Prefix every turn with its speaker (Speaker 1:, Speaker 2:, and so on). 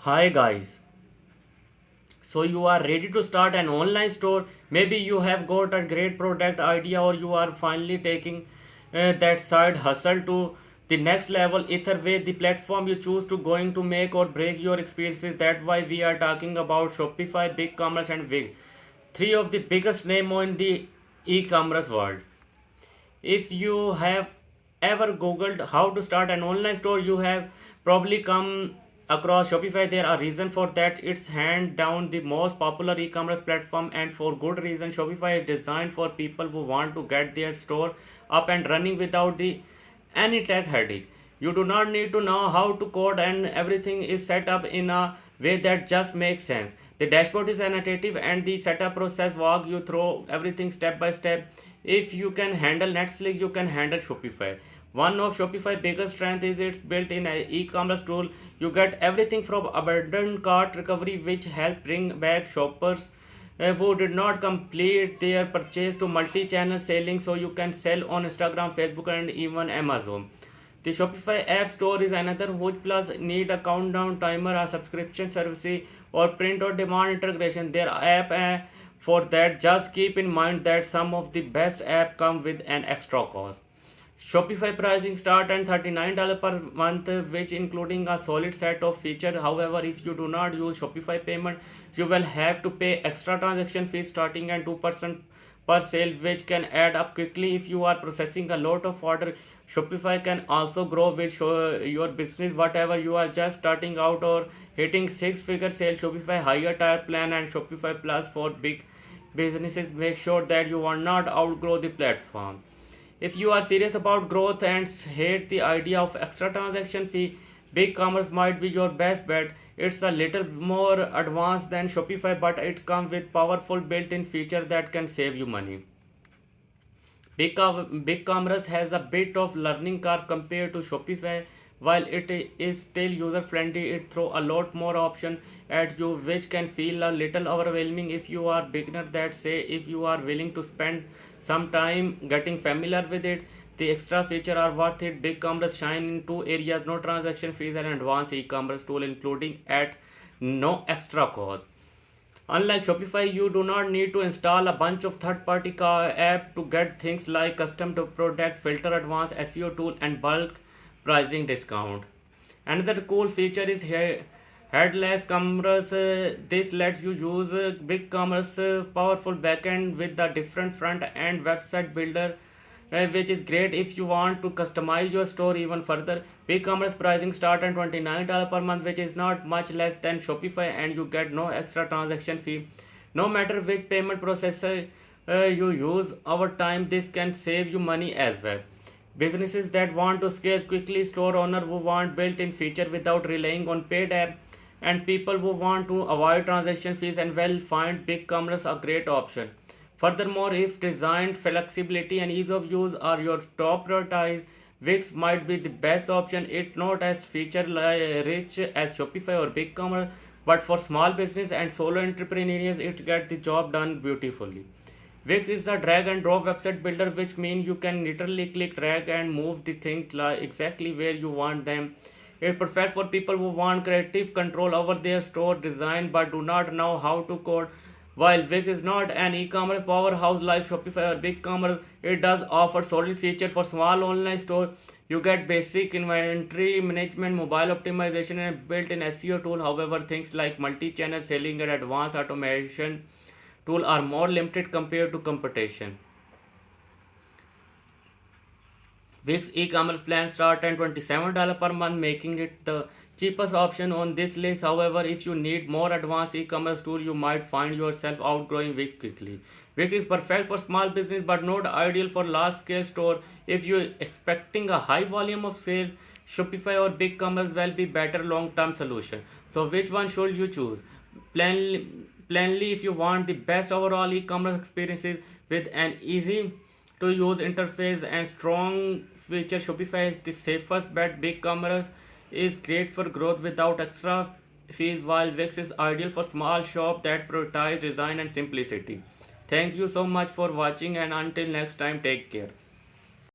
Speaker 1: Hi guys, so you are ready to start an online store. Maybe you have got a great product idea or you are finally taking that side hustle to the next level. Either way, the platform you choose to going to make or break your experiences. That's why we are talking about Shopify, BigCommerce and Wix, three of the biggest name in the e-commerce world. If you have ever googled how to start an online store, you have probably come across Shopify. There are reasons for that. It's hand down the most popular e-commerce platform, and for good reason. Shopify is designed for people who want to get their store up and running without the any tech headache. You do not need to know how to code, and everything is set up in a way that just makes sense. The dashboard is annotative and the setup process walk you through everything step by step. If you can handle Netflix, you can handle Shopify. One of Shopify's biggest strength is its built-in e-commerce tool. You get everything from abandoned cart recovery, which help bring back shoppers who did not complete their purchase, to multi-channel selling, so you can sell on Instagram, Facebook, and even Amazon. The Shopify App Store is another which plus need a countdown timer, a subscription service, or print or demand integration. Their app for that. Just keep in mind that some of the best app come with an extra cost. Shopify pricing start at $39 per month, which including a solid set of features. However, if you do not use Shopify payment, you will have to pay extra transaction fees starting at 2% per sale, which can add up quickly if you are processing a lot of order. Shopify can also grow with your business, whatever you are just starting out or hitting six-figure sale. Shopify higher tier plan and Shopify Plus for big businesses make sure that you will not outgrow the platform. If you are serious about growth and hate the idea of extra transaction fee, BigCommerce might be your best bet. It's a little more advanced than Shopify, but it comes with powerful built-in feature that can save you money. BigCommerce has a bit of learning curve compared to Shopify. While it is still user friendly, it throws a lot more option at you, which can feel a little overwhelming if you are beginner. That say, if you are willing to spend some time getting familiar with it, the extra feature are worth it. BigCommerce shine in two areas: no transaction fees and advanced e-commerce tool, including at no extra cost. Unlike Shopify, you do not need to install a bunch of third-party app to get things like custom to product filter, advanced SEO tool, and bulk pricing discount. Another cool feature is headless commerce. This lets you use BigCommerce powerful backend with the different front end website builder, which is great if you want to customize your store even further. BigCommerce pricing start at $29 per month, which is not much less than Shopify, and you get no extra transaction fee. No matter which payment processor you use over time, this can save you money as well. Businesses that want to scale quickly, store owner who want built-in feature without relying on paid app, and people who want to avoid transaction fees and will find BigCommerce a great option. Furthermore, if designed flexibility and ease of use are your top priorities, Wix might be the best option. It's not as feature rich as Shopify or BigCommerce, but for small business and solo entrepreneurs, it gets the job done beautifully. Wix is a drag and drop website builder, which means you can literally click, drag, and move the things exactly where you want them. It's perfect for people who want creative control over their store design but do not know how to code. While Wix is not an e-commerce powerhouse like Shopify or BigCommerce, it does offer solid features for small online stores. You get basic inventory management, mobile optimization, and built-in SEO tool. However, things like multi-channel selling and advanced automation tool are more limited compared to competition. Wix e-commerce plans start at $27 per month, making it the cheapest option on this list. However, if you need more advanced e-commerce tool, you might find yourself outgrowing Wix quickly. Wix is perfect for small business but not ideal for large scale store. If you're expecting a high volume of sales, Shopify or BigCommerce will be better long-term solution. So which one should you choose? Plainly, if you want the best overall e-commerce experiences with an easy to use interface and strong feature, Shopify is the safest bet. BigCommerce is great for growth without extra fees, while Wix is ideal for small shop that prioritize design and simplicity. Thank you so much for watching, and until next time, take care.